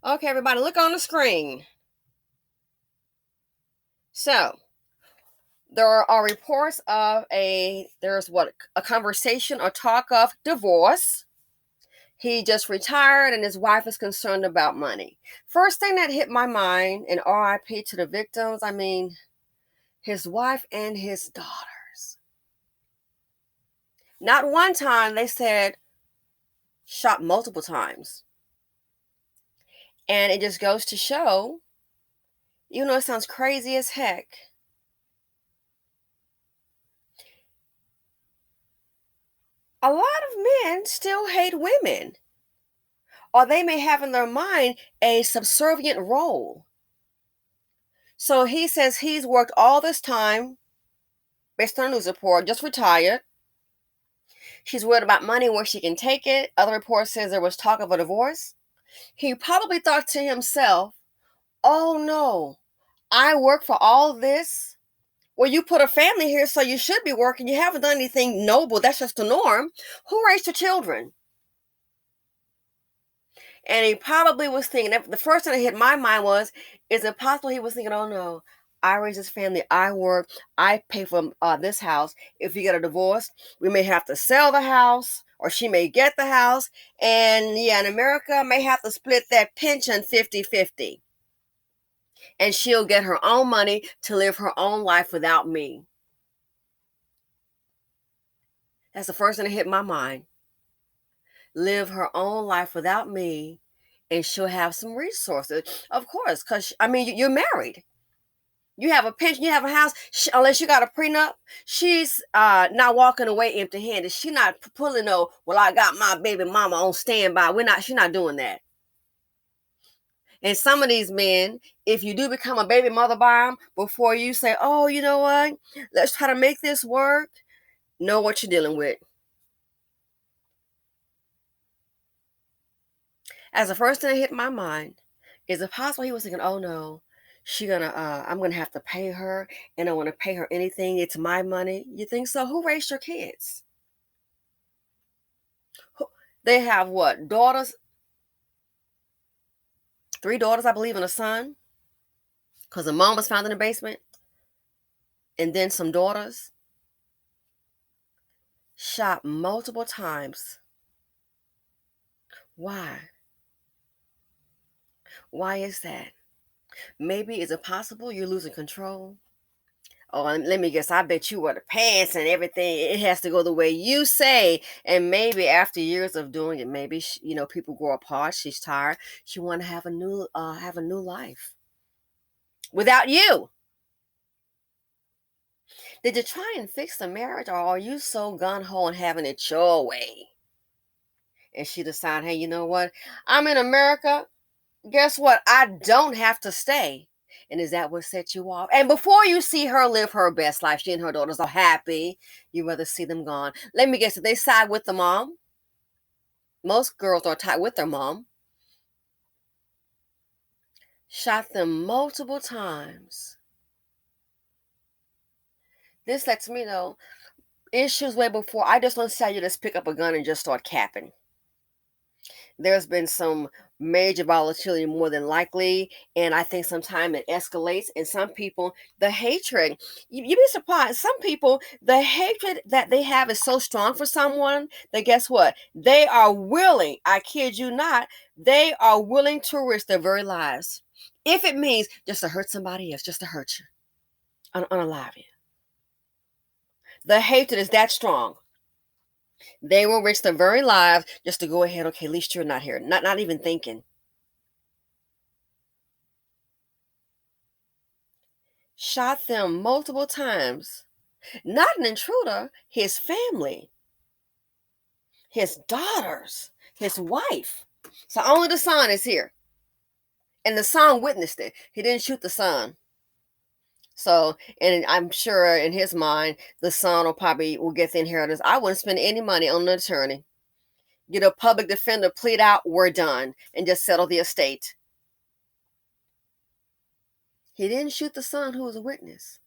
Okay, everybody, look on the screen. So, there are reports of a conversation or talk of divorce. He just retired and his wife is concerned about money. First thing that hit my mind, and RIP to the victims, I mean, his wife and his daughters. Not one time, they said shot multiple times. And it just goes to show, even though it sounds crazy as heck, a lot of men still hate women, or they may have in their mind a subservient role. So he says he's worked all this time, based on a news report, just retired. She's worried about money, where she can take it. Other reports says there was talk of a divorce. He probably thought to himself, oh no, I work for all this. Well, you put a family here, so you should be working. You haven't done anything noble. That's just the norm. Who raised your children? And he probably was thinking, the first thing that hit my mind was, is it possible he was thinking, oh no, I raise this family, I work, I pay for this house. If you get a divorce, we may have to sell the house, or she may get the house. And yeah, in America, may have to split that pension 50-50. And she'll get her own money to live her own life without me. That's the first thing that hit my mind. Live her own life without me, and she'll have some resources. Of course, because, I mean, you're married. You have a pension, you have a house. Unless you got a prenup, she's not walking away empty-handed. She's not pulling no, well, I got my baby mama on standby. She's not doing that. And some of these men, if you do become a baby mother by them, before you say, oh, you know what, let's try to make this work, know what you're dealing with. As the first thing that hit my mind, is it possible he was thinking, oh no, I'm gonna have to pay her, and I want to pay her anything. It's my money. You think so? Who raised your kids? They have what? Daughters? 3 daughters, I believe, and a son. Because the mom was found in the basement. And then some daughters. Shot multiple times. Why? Why is that? Maybe is it possible you're losing control? Oh, and let me guess, I bet you wear the pants and everything. It has to go the way you say. And maybe after years of doing it, maybe people grow apart. She's tired. She want to have a new life without you. Did you try and fix the marriage, or are you so gun ho and having it your way? And she decided, hey, you know what? I'm in America. Guess what? I don't have to stay. And is that what set you off? And before you see her live her best life, she and her daughters are happy. You rather see them gone. Let me guess, if they side with the mom, most girls are tied with their mom. Shot them multiple times. This lets me know issues way before. I just don't say you just pick up a gun and just start capping. There's been some major volatility more than likely, and I think sometimes it escalates. And some people, the hatred, you'd be surprised, some people, the hatred that they have is so strong for someone that, guess what, they are willing, I kid you not, they are willing to risk their very lives, if it means just to hurt somebody else, just to hurt you, unalive you. The hatred is that strong. They will risk their very lives just to go ahead. Okay, at least you're not here. Not even thinking. Shot them multiple times. Not an intruder, his family, his daughters, his wife. So only the son is here. And the son witnessed it. He didn't shoot the son. So, and I'm sure in his mind, the son will get the inheritance. I wouldn't spend any money on an attorney. Get a public defender, plead out, we're done, and just settle the estate. He didn't shoot the son who was a witness.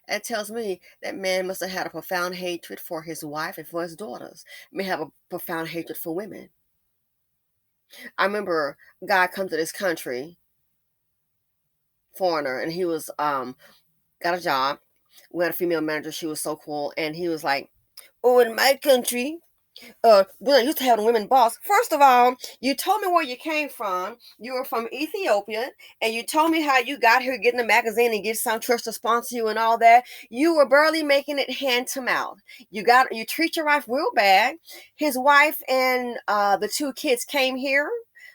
That tells me that man must have had a profound hatred for his wife and for his daughters. May have a profound hatred for women. I remember a guy come to this country, foreigner, and he was got a job. We had a female manager. She was so cool, and he was like, "Oh, in my country, we don't used to have a women boss. First of all, you told me where you came from. You were from Ethiopia, and you told me how you got here getting a magazine and get some church to sponsor you and all that. You were barely making it hand to mouth. You treat your wife real bad. His wife and the two kids came here.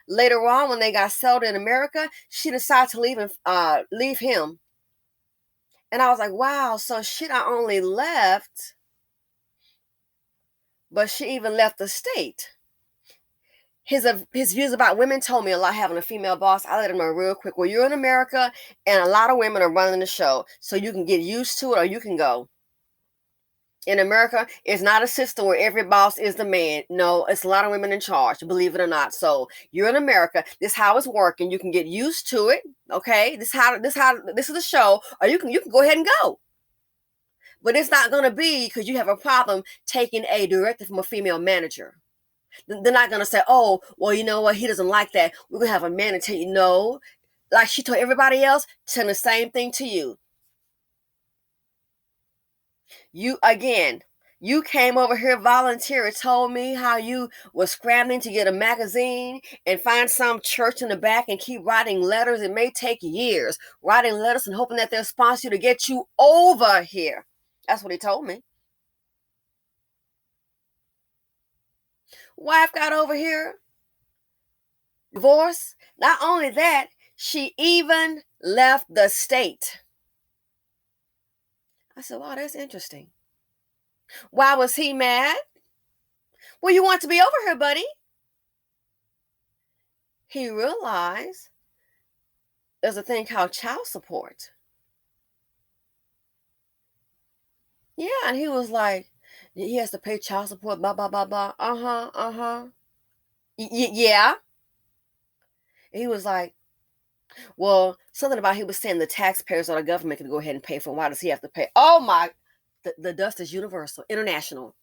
Later on, when they got settled in America, she decided to leave him. And I was like, wow, so she not only left, but she even left the state. His views about women told me a lot having a female boss. I let him know real quick. Well, you're in America, and a lot of women are running the show, so you can get used to it or you can go. In America, it's not a system where every boss is the man. No, it's a lot of women in charge, believe it or not. So you're in America. This is how it's working. You can get used to it. Okay, this is the show, or you can go ahead and go. But it's not going to be because you have a problem taking a directive from a female manager. They're not going to say, oh, well, you know what? He doesn't like that. We're going to have a man and tell you no. Like she told everybody else, tell the same thing to you. You came over here volunteering, told me how you were scrambling to get a magazine and find some church in the back and keep writing letters. It may take years, writing letters and hoping that they'll sponsor you to get you over here. That's what he told me. Wife got over here, divorce. Not only that, she even left the state. I said, wow, that's interesting. Why was he mad? Well, you want to be over here, buddy. He realized there's a thing called child support. Yeah, and he was like, he has to pay child support, blah, blah, blah, blah. Uh-huh, uh-huh. Yeah. He was like, well, something about he was saying the taxpayers or the government can go ahead and pay for him. Why does he have to pay? Oh my, the dust is universal, international.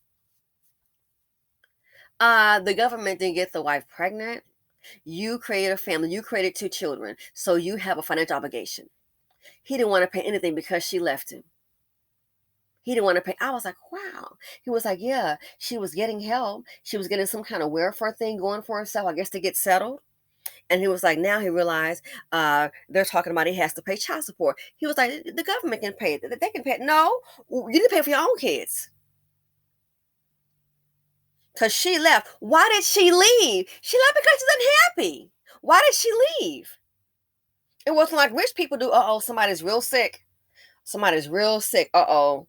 The government didn't get the wife pregnant. You created a family. You created two children. So you have a financial obligation. He didn't want to pay anything because she left him. He didn't want to pay. I was like, wow. He was like, yeah, she was getting help. She was getting some kind of welfare thing going for herself, I guess, to get settled. And he was like, now he realized they're talking about he has to pay child support. He was like, the government can pay it. They can pay it. No, you need to pay for your own kids. Because she left. Why did she leave? She left because she's unhappy. Why did she leave? It wasn't like rich people do. Uh-oh, somebody's real sick. Somebody's real sick. Uh-oh.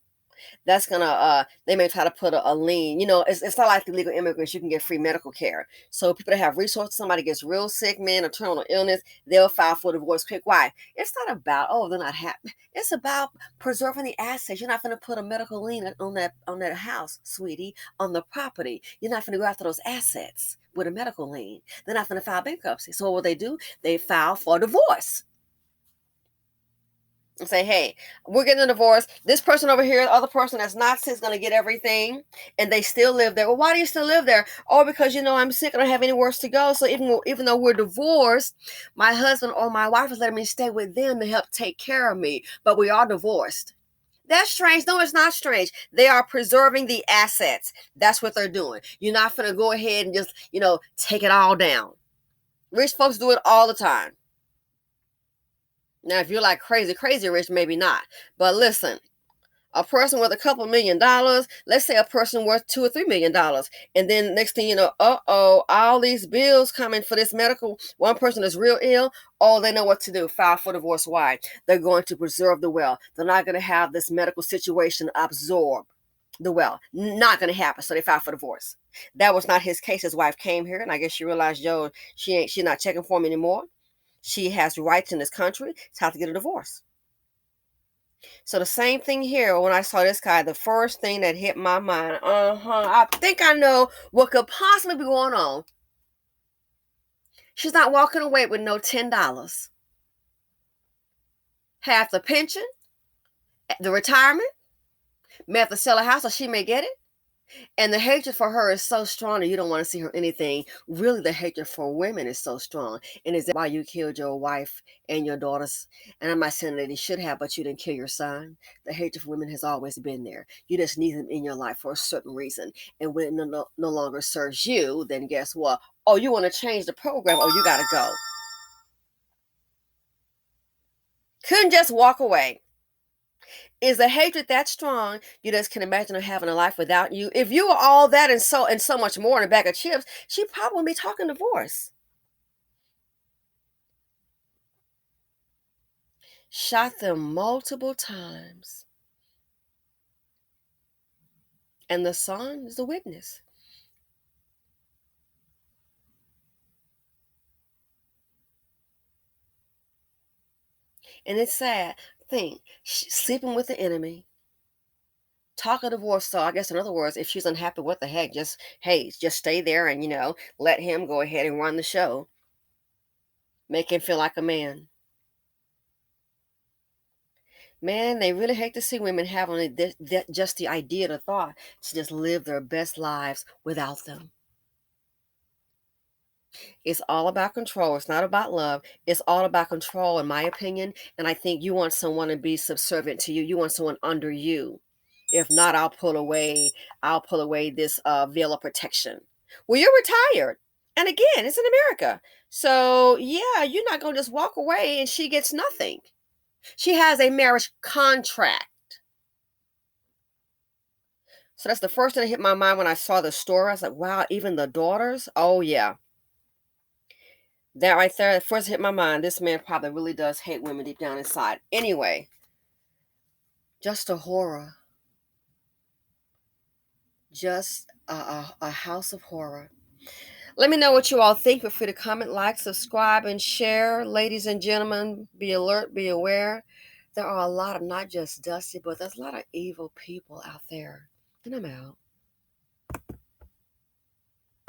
That's gonna they may try to put a lien. It's not like the legal immigrants. You can get free medical care. So people that have resources, somebody gets real sick, man, a terminal illness, they'll file for divorce quick. Why? It's not about, oh, they're not happy. It's about preserving the assets. You're not going to put a medical lien on that house, sweetie, on the property. You're not going to go after those assets with a medical lien. They're not going to file bankruptcy. So what they do, they file for divorce and say, hey, we're getting a divorce. This person over here, the other person that's not sick is going to get everything. And they still live there. Well, why do you still live there? Oh, because, I'm sick. I don't have anywhere to go. So even though we're divorced, my husband or my wife is letting me stay with them to help take care of me. But we are divorced. That's strange. No, it's not strange. They are preserving the assets. That's what they're doing. You're not going to go ahead and just, take it all down. Rich folks do it all the time. Now, if you're like crazy rich, maybe not. But listen, a person with a couple $1,000,000, let's say a person worth $2 or $3 million, and then next thing you know, all these bills coming for this medical. One person is real ill. Oh, they know what to do. File for divorce. Why? They're going to preserve the wealth. They're not going to have this medical situation absorb the wealth. Not going to happen. So they file for divorce. That was not his case. His wife came here, and I guess she realized, she's not checking for him anymore. She has rights in this country. It's how to get a divorce. So the same thing here. When I saw this guy, the first thing that hit my mind, I think I know what could possibly be going on. She's not walking away with no $10. Half the pension, the retirement, may have to sell a house or she may get it. And the hatred for her is so strong that you don't want to see her anything. Really, the hatred for women is so strong. And is that why you killed your wife and your daughters? And I'm not saying that you should have, but you didn't kill your son. The hatred for women has always been there. You just need them in your life for a certain reason. And when it no longer serves you, then guess what? Oh, you want to change the program? Oh, you got to go. Couldn't just walk away. Is the hatred that strong? You just can imagine her having a life without you. If you were all that and so much more in a bag of chips, she probably wouldn't be talking divorce. Shot them multiple times. And the son is the witness. And it's sad. Think, sleeping with the enemy, talk of divorce. So I guess in other words, if she's unhappy, what the heck? Just hey, just stay there and let him go ahead and run the show. Make him feel like a man. Man, they really hate to see women having just the idea, the thought to just live their best lives without them. It's all about control. It's not about love. It's all about control, in my opinion. And I think you want someone to be subservient to you. You want someone under you. If not, I'll pull away. I'll pull away this veil of protection. Well, you're retired, and again, it's in America. So yeah, you're not gonna just walk away and she gets nothing. She has a marriage contract. So that's the first thing that hit my mind when I saw the story. I was like, wow, even the daughters? Oh, yeah. That right there, at first hit my mind. This man probably really does hate women deep down inside. Anyway, just a horror. Just a house of horror. Let me know what you all think. Feel free to comment, like, subscribe, and share. Ladies and gentlemen, be alert, be aware. There are a lot of not just dusty, but there's a lot of evil people out there. And I'm out.